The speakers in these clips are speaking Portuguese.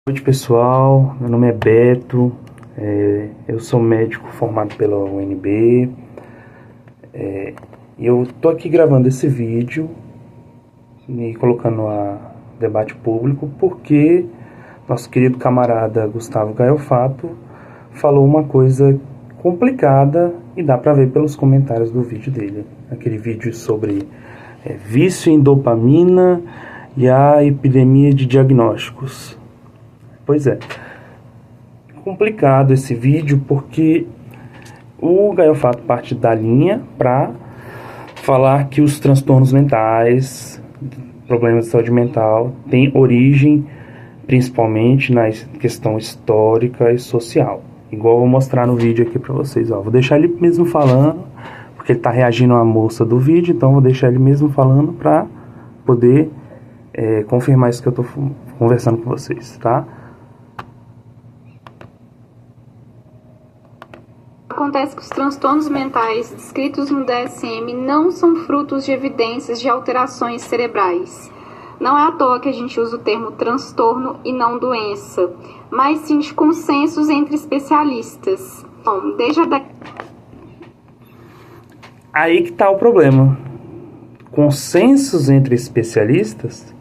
Boa noite, pessoal. Meu nome é Beto. Eu sou médico formado pela UNB. E eu tô aqui gravando esse vídeo e colocando a debate público porque nosso querido camarada Gustavo Gaiofato falou uma coisa complicada e dá pra ver pelos comentários do vídeo dele. Aquele vídeo sobre vício em dopamina e a epidemia de diagnósticos. Pois é, complicado esse vídeo porque o Gaiofato parte da linha para falar que os transtornos mentais, problemas de saúde mental, têm origem principalmente na questão histórica e social. Igual eu vou mostrar no vídeo aqui para vocês. Vou deixar ele mesmo falando, porque ele está reagindo à moça do vídeo, então vou deixar ele mesmo falando para poder confirmar isso que eu estou conversando com vocês, tá? Acontece que os transtornos mentais descritos no DSM não são frutos de evidências de alterações cerebrais. Não é à toa que a gente usa o termo transtorno e não doença, mas sim de consensos entre especialistas. Bom, Aí que está o problema. Consensos entre especialistas,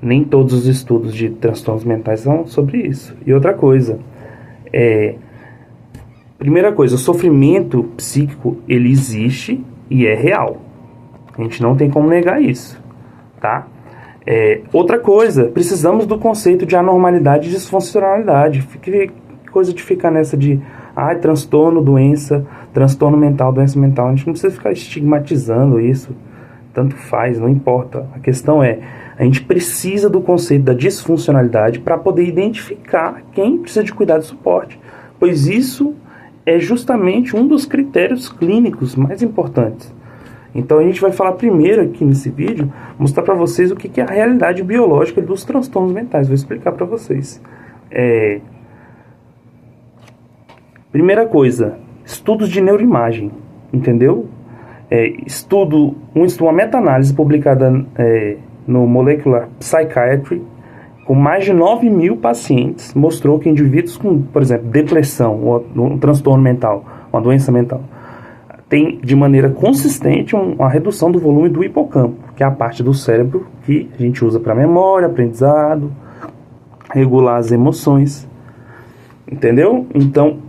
nem todos os estudos de transtornos mentais são sobre isso. E outra coisa, primeira coisa, o sofrimento psíquico, ele existe e é real. A gente não tem como negar isso, tá? Outra coisa, precisamos do conceito de anormalidade e disfuncionalidade. Que coisa de ficar nessa de transtorno, doença, transtorno mental, doença mental. A gente não precisa ficar estigmatizando isso. Tanto faz, não importa. A questão a gente precisa do conceito da disfuncionalidade para poder identificar quem precisa de cuidado e suporte. Pois isso é justamente um dos critérios clínicos mais importantes. Então a gente vai falar primeiro aqui nesse vídeo, mostrar para vocês o que é a realidade biológica dos transtornos mentais. Vou explicar para vocês. Primeira coisa, estudos de neuroimagem, entendeu? Uma meta-análise publicada no Molecular Psychiatry, com mais de 9.000 pacientes, mostrou que indivíduos com, por exemplo, depressão, ou um transtorno mental, uma doença mental, tem de maneira consistente uma redução do volume do hipocampo, que é a parte do cérebro que a gente usa para memória, aprendizado, regular as emoções. Entendeu? Então,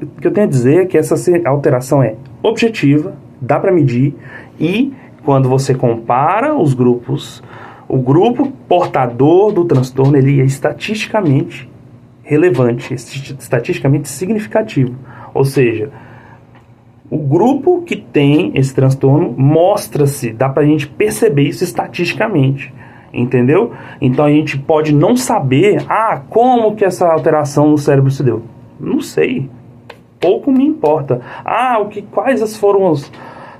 o que eu tenho a dizer é que essa alteração é objetiva, dá para medir, e quando você compara os grupos, o grupo portador do transtorno, ele é estatisticamente relevante, estatisticamente significativo. Ou seja, o grupo que tem esse transtorno mostra-se, dá pra gente perceber isso estatisticamente, entendeu? Então a gente pode não saber, como que essa alteração no cérebro se deu. Não sei, pouco me importa. Quais foram os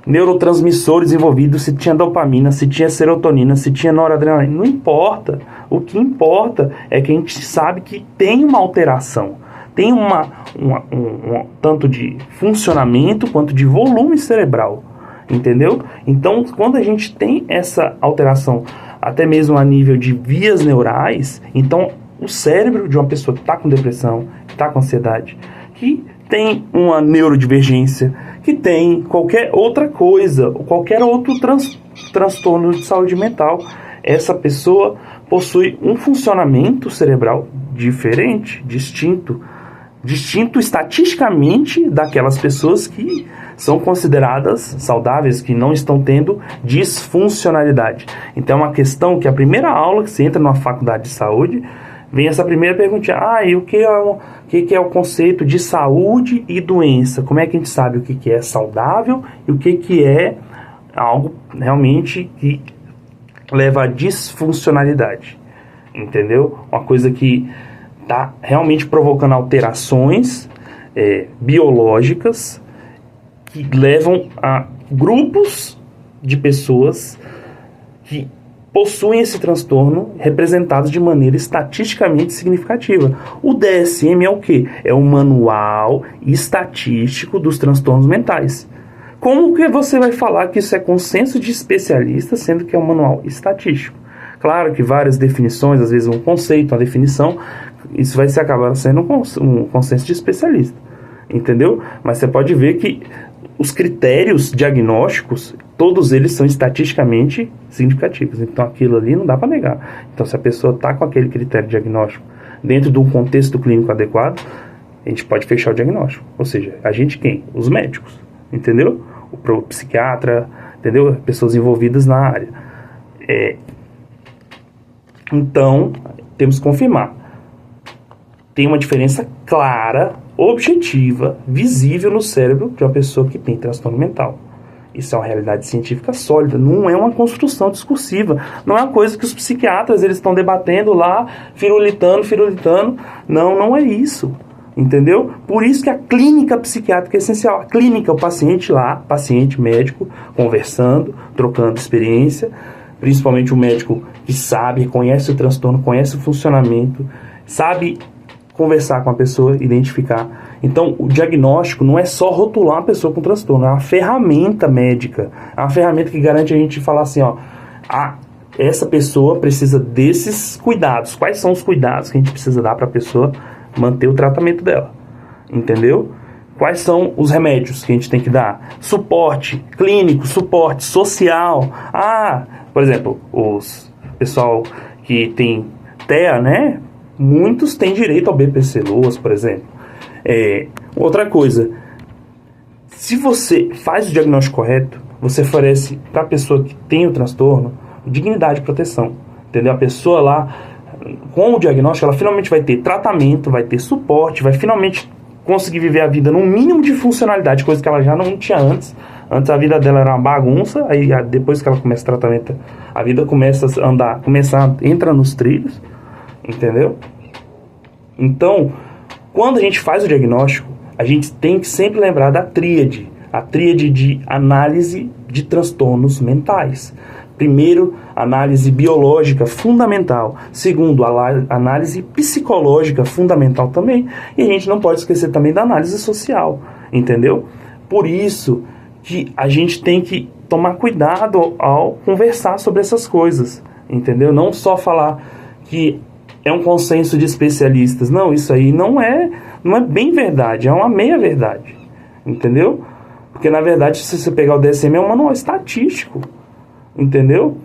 neurotransmissores envolvidos, se tinha dopamina, se tinha serotonina, se tinha noradrenalina, não importa. O que importa é que a gente sabe que tem uma alteração, tem um tanto de funcionamento quanto de volume cerebral, entendeu? Então, quando a gente tem essa alteração, até mesmo a nível de vias neurais, então o cérebro de uma pessoa que está com depressão, que está com ansiedade, que tem uma neurodivergência, que tem qualquer outra coisa, qualquer outro transtorno de saúde mental, essa pessoa possui um funcionamento cerebral diferente, distinto estatisticamente daquelas pessoas que são consideradas saudáveis, que não estão tendo disfuncionalidade. Então é uma questão que a primeira aula que você entra numa faculdade de saúde, vem essa primeira perguntinha, e o que é o conceito de saúde e doença? Como é que a gente sabe o que é saudável e o que é algo realmente que leva à disfuncionalidade? Entendeu? Uma coisa que está realmente provocando alterações biológicas que levam a grupos de pessoas que possuem esse transtorno representados de maneira estatisticamente significativa. O DSM é o quê? É o Manual Estatístico dos Transtornos Mentais. Como que você vai falar que isso é consenso de especialistas, sendo que é um manual estatístico? Claro que várias definições, às vezes um conceito, uma definição, isso vai se acabar sendo um consenso de especialista, entendeu? Mas você pode ver que os critérios diagnósticos, todos eles são estatisticamente significativos. Então aquilo ali não dá para negar. Então se a pessoa está com aquele critério diagnóstico dentro de um contexto clínico adequado, a gente pode fechar o diagnóstico. Ou seja, a gente quem? Os médicos, entendeu? O psiquiatra, entendeu? Pessoas envolvidas na área. Então, temos que confirmar. Tem uma diferença clara, objetiva, visível no cérebro de uma pessoa que tem transtorno mental. Isso é uma realidade científica sólida, não é uma construção discursiva, não é uma coisa que os psiquiatras eles estão debatendo lá, firulitando. Não é isso, entendeu? Por isso que a clínica psiquiátrica é essencial. A clínica, o paciente lá, paciente, médico, conversando, trocando experiência, principalmente o médico que sabe, conhece o transtorno, conhece o funcionamento, sabe conversar com a pessoa, identificar. Então, o diagnóstico não é só rotular uma pessoa com transtorno, é uma ferramenta médica, é uma ferramenta que garante a gente falar assim, ó, essa pessoa precisa desses cuidados. Quais são os cuidados que a gente precisa dar para a pessoa manter o tratamento dela? Entendeu? Quais são os remédios que a gente tem que dar? Suporte clínico, suporte social. Por exemplo, os pessoal que tem TEA, né? Muitos têm direito ao BPC-LOAS, por exemplo. Outra coisa, se você faz o diagnóstico correto, você oferece para a pessoa que tem o transtorno dignidade e proteção. Entendeu? A pessoa lá, com o diagnóstico, ela finalmente vai ter tratamento, vai ter suporte, vai finalmente conseguir viver a vida num mínimo de funcionalidade, coisa que ela já não tinha antes. Antes a vida dela era uma bagunça, aí depois que ela começa o tratamento, a vida começa a andar, entra nos trilhos, entendeu? Então, quando a gente faz o diagnóstico, a gente tem que sempre lembrar da tríade, a tríade de análise de transtornos mentais. Primeiro, análise biológica fundamental. Segundo, análise psicológica fundamental também. E a gente não pode esquecer também da análise social, entendeu? Por isso que a gente tem que tomar cuidado ao conversar sobre essas coisas, entendeu? Não só falar que é um consenso de especialistas. Não, isso aí não é bem verdade, é uma meia verdade, entendeu? Porque na verdade, se você pegar o DSM, é um manual estatístico, entendeu?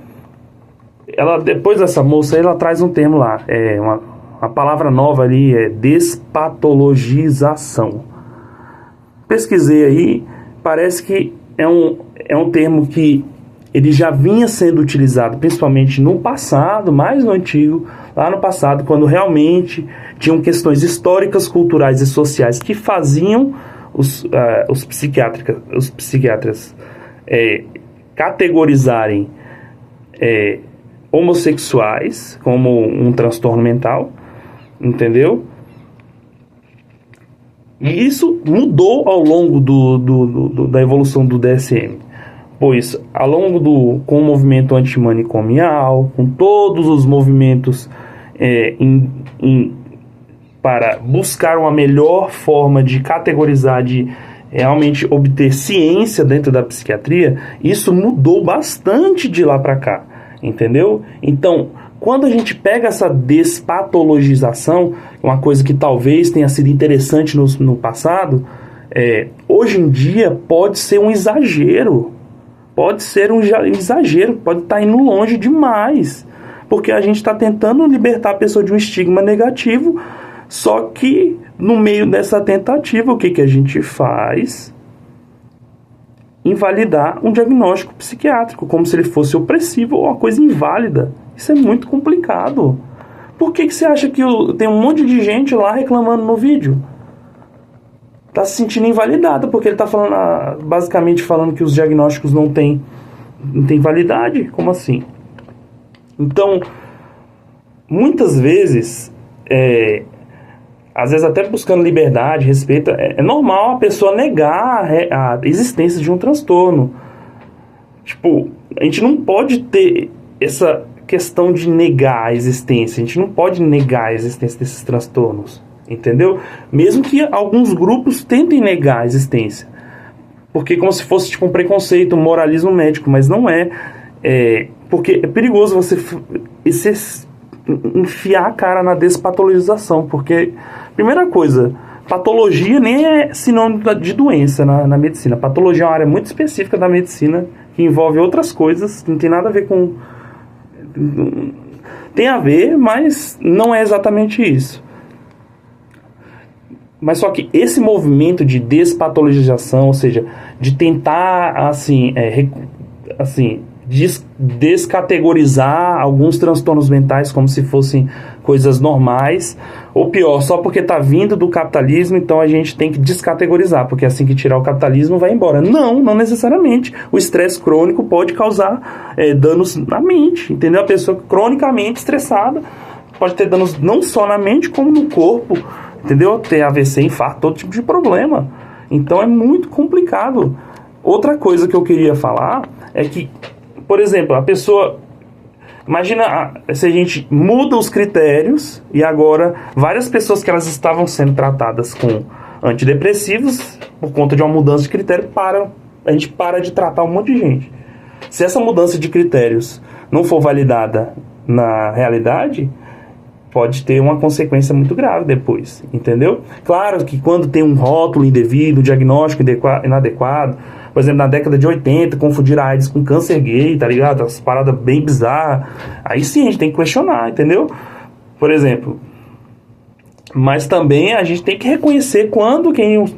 Depois dessa moça, ela traz um termo lá, uma palavra nova ali, é despatologização. Pesquisei aí, parece que é um termo que ele já vinha sendo utilizado principalmente no passado, mais no antigo, lá no passado, quando realmente tinham questões históricas, culturais e sociais que faziam os psiquiatras categorizarem homossexuais como um transtorno mental, entendeu? E isso mudou ao longo da evolução do DSM, pois ao longo com o movimento antimanicomial, com todos os movimentos para buscar uma melhor forma de categorizar, de realmente obter ciência dentro da psiquiatria, isso mudou bastante de lá para cá, entendeu? Então, quando a gente pega essa despatologização, uma coisa que talvez tenha sido interessante no passado, hoje em dia pode ser um exagero. Pode estar indo longe demais. Porque a gente está tentando libertar a pessoa de um estigma negativo, só que no meio dessa tentativa, o que a gente faz? Invalidar um diagnóstico psiquiátrico, como se ele fosse opressivo ou uma coisa inválida. Isso é muito complicado. Por que você acha que tem um monte de gente lá reclamando no vídeo? Está se sentindo invalidado, porque ele está basicamente falando que os diagnósticos não têm validade. Como assim? Então, muitas vezes, às vezes até buscando liberdade, respeito, é normal a pessoa negar a existência de um transtorno. Tipo, a gente não pode ter essa questão de negar a existência, a gente não pode negar a existência desses transtornos, entendeu? Mesmo que alguns grupos tentem negar a existência, porque como se fosse tipo um preconceito, um moralismo médico, mas não é. Porque é perigoso você enfiar a cara na despatologização, porque, primeira coisa, patologia nem é sinônimo de doença na medicina. Patologia é uma área muito específica da medicina, que envolve outras coisas, que não tem nada a ver com... Tem a ver, mas não é exatamente isso. Mas só que esse movimento de despatologização, ou seja, de tentar, descategorizar alguns transtornos mentais como se fossem coisas normais, ou pior, só porque está vindo do capitalismo, então a gente tem que descategorizar, porque assim que tirar o capitalismo vai embora. Não necessariamente. O estresse crônico pode causar danos na mente, entendeu? A pessoa cronicamente estressada pode ter danos não só na mente, como no corpo, entendeu? Ter AVC, infarto, todo tipo de problema. Então é muito complicado. Outra coisa que eu queria falar é que, por exemplo, a pessoa... Imagina se a gente muda os critérios e agora várias pessoas que elas estavam sendo tratadas com antidepressivos, por conta de uma mudança de critério, a gente para de tratar um monte de gente. Se essa mudança de critérios não for validada na realidade, pode ter uma consequência muito grave depois, entendeu? Claro que quando tem um rótulo indevido, diagnóstico inadequado, por exemplo, na década de 80, confundir a AIDS com câncer gay, tá ligado? As paradas bem bizarras. Aí sim, a gente tem que questionar, entendeu? Por exemplo. Mas também a gente tem que reconhecer quando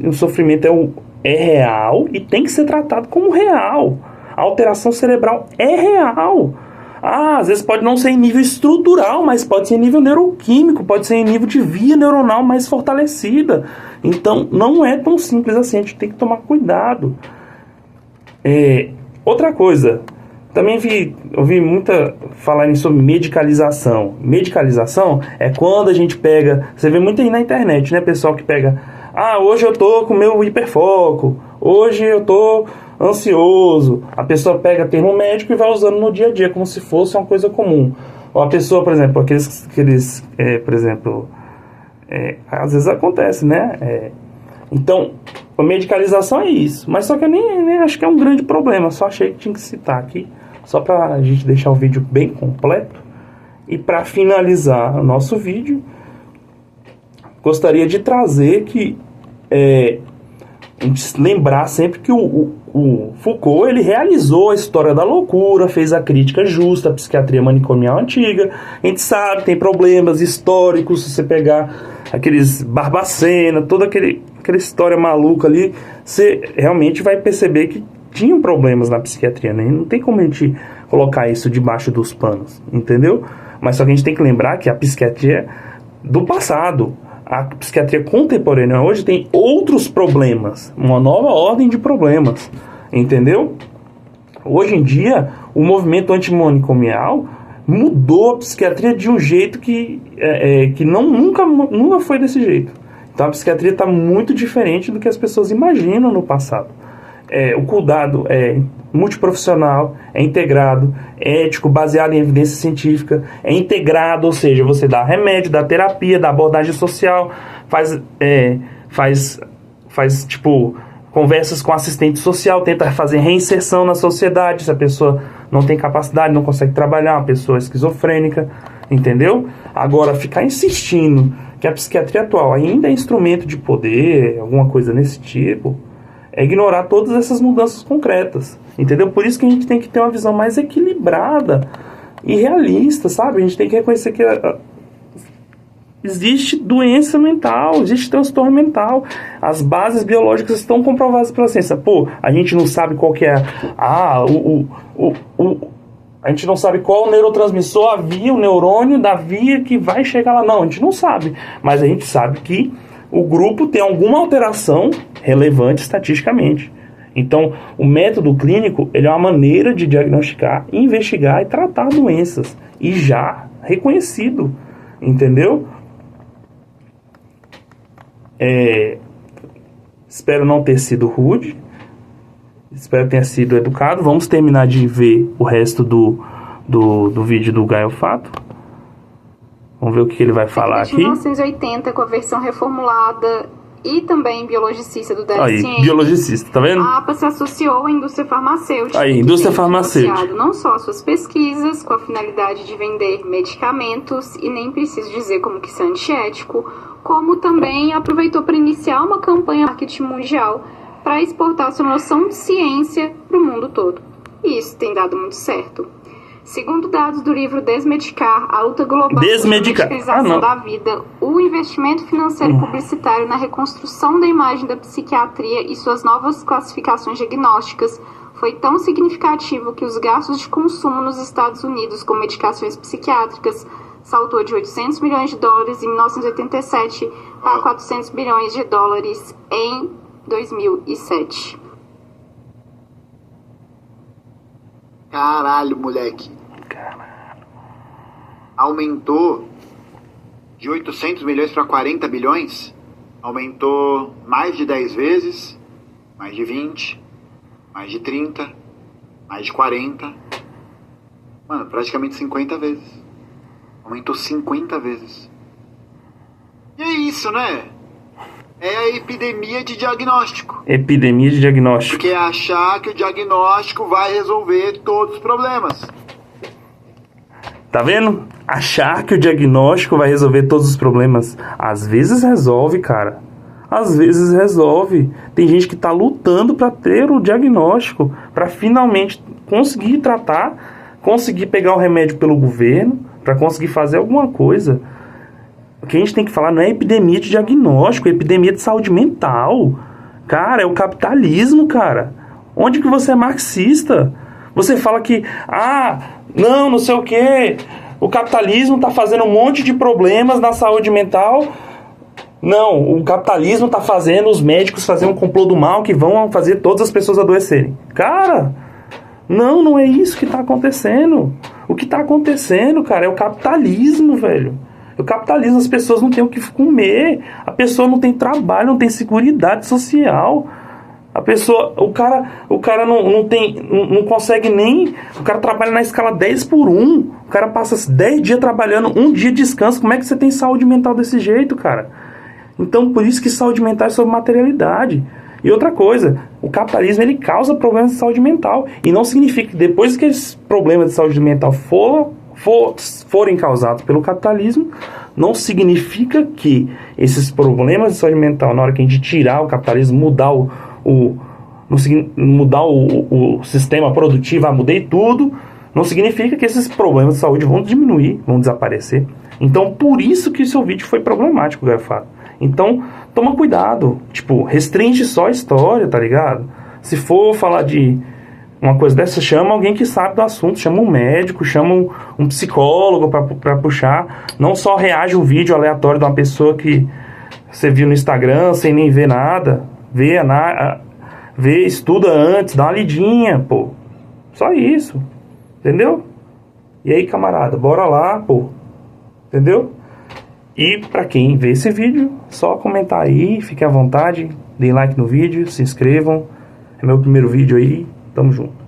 o sofrimento é real e tem que ser tratado como real. A alteração cerebral é real. Às vezes pode não ser em nível estrutural, mas pode ser em nível neuroquímico, pode ser em nível de via neuronal mais fortalecida. Então, não é tão simples assim, a gente tem que tomar cuidado. Outra coisa, também ouvi muita falarem sobre medicalização. Medicalização é quando a gente pega, você vê muito aí na internet, né, pessoal que pega, hoje eu tô com meu hiperfoco, hoje eu tô ansioso. A pessoa pega termo médico e vai usando no dia a dia, como se fosse uma coisa comum. Ou a pessoa, por exemplo, às vezes acontece, né? Então, a medicalização é isso. Mas só que eu nem acho que é um grande problema. Só achei que tinha que citar aqui, só pra a gente deixar o vídeo bem completo. E para finalizar o nosso vídeo, gostaria de trazer que a gente lembrar sempre que o Foucault, ele realizou a história da loucura, fez a crítica justa à psiquiatria manicomial antiga. A gente sabe, tem problemas históricos, se você pegar aqueles Barbacena, toda aquela história maluca ali, você realmente vai perceber que tinham problemas na psiquiatria, né? Não tem como a gente colocar isso debaixo dos panos, entendeu? Mas só que a gente tem que lembrar que a psiquiatria do passado, a psiquiatria contemporânea hoje tem outros problemas, uma nova ordem de problemas, entendeu? Hoje em dia, o movimento antimanicomial mudou a psiquiatria de um jeito que nunca foi desse jeito. Então a psiquiatria está muito diferente do que as pessoas imaginam no passado. O cuidado é multiprofissional, é integrado, é ético, baseado em evidência científica, é integrado, ou seja, você dá remédio, dá terapia, dá abordagem social, faz conversas com assistente social, tenta fazer reinserção na sociedade, se a pessoa não tem capacidade, não consegue trabalhar, uma pessoa esquizofrênica, entendeu? Agora, ficar insistindo que a psiquiatria atual ainda é instrumento de poder, alguma coisa nesse tipo, é ignorar todas essas mudanças concretas, entendeu? Por isso que a gente tem que ter uma visão mais equilibrada e realista, sabe? A gente tem que reconhecer que existe doença mental, existe transtorno mental. As bases biológicas estão comprovadas pela ciência. A gente não sabe qual que é a gente não sabe qual o neurotransmissor, a via, o neurônio da via que vai chegar lá. Não, a gente não sabe. Mas a gente sabe que o grupo tem alguma alteração relevante estatisticamente. Então, o método clínico, ele é uma maneira de diagnosticar, investigar e tratar doenças. E já reconhecido, entendeu? Espero não ter sido rude. Espero que tenha sido educado. Vamos terminar de ver o resto do vídeo do Gaio Fato. Vamos ver o que ele vai falar aqui. Em 1980, com a versão reformulada e também biologicista do DSM. Aí, biologicista, tá vendo? A APA se associou à indústria farmacêutica. Aí, indústria farmacêutica. Associado não só às suas pesquisas, com a finalidade de vender medicamentos, e nem preciso dizer como que isso é antiético, como também aproveitou para iniciar uma campanha de marketing mundial para exportar sua noção de ciência para o mundo todo. E isso tem dado muito certo. Segundo dados do livro Desmedicar, a luta global contra a medicalização da vida, o investimento financeiro publicitário na reconstrução da imagem da psiquiatria e suas novas classificações diagnósticas foi tão significativo que os gastos de consumo nos Estados Unidos com medicações psiquiátricas saltou de 800 milhões de dólares em 1987 para 400 bilhões de dólares em 2007. Caralho, moleque. Aumentou de 800 milhões para 40 bilhões? Aumentou mais de 10 vezes, mais de 20, mais de 30, mais de 40. Mano, praticamente 50 vezes. Aumentou 50 vezes. E é isso, né? É a epidemia de diagnóstico. Epidemia de diagnóstico. Porque é achar que o diagnóstico vai resolver todos os problemas. Tá vendo? Achar que o diagnóstico vai resolver todos os problemas. Às vezes resolve, cara. Às vezes resolve. Tem gente que tá lutando para ter o diagnóstico, para finalmente conseguir tratar, conseguir pegar o remédio pelo governo, para conseguir fazer alguma coisa. O que a gente tem que falar não é epidemia de diagnóstico, é epidemia de saúde mental. Cara, é o capitalismo, cara. Onde que você é marxista? Você fala que, não sei o quê, o capitalismo tá fazendo um monte de problemas na saúde mental. Não, o capitalismo tá fazendo os médicos fazer um complô do mal que vão fazer todas as pessoas adoecerem. Cara, não é isso que tá acontecendo. O que tá acontecendo, cara, é o capitalismo, velho. O capitalismo, as pessoas não têm o que comer, a pessoa não tem trabalho, não tem seguridade social. A pessoa, o cara não consegue nem... O cara trabalha na escala 10/1. O cara passa 10 dias trabalhando, 1 dia de descanso. Como é que você tem saúde mental desse jeito, cara? Então, por isso que saúde mental é sobre materialidade. E outra coisa, o capitalismo, ele causa problemas de saúde mental. E não significa que depois que esses problemas de saúde mental forem causados pelo capitalismo, não significa que esses problemas de saúde mental, na hora que a gente tirar o capitalismo, mudar o sistema produtivo, mudei tudo, não significa que esses problemas de saúde vão diminuir, vão desaparecer. Então, por isso que o seu vídeo foi problemático, Garfato. Então, toma cuidado. Tipo, restringe só a história, tá ligado? Se for falar de uma coisa dessa, chama alguém que sabe do assunto, chama um médico, chama um psicólogo pra puxar. Não só reage um vídeo aleatório de uma pessoa que você viu no Instagram sem nem ver nada. Vê, estuda antes, dá uma lidinha, pô. Só isso. Entendeu? E aí, camarada, bora lá, pô. Entendeu? E pra quem vê esse vídeo, só comentar aí, fiquem à vontade, deem like no vídeo, se inscrevam. É meu primeiro vídeo aí, tamo junto.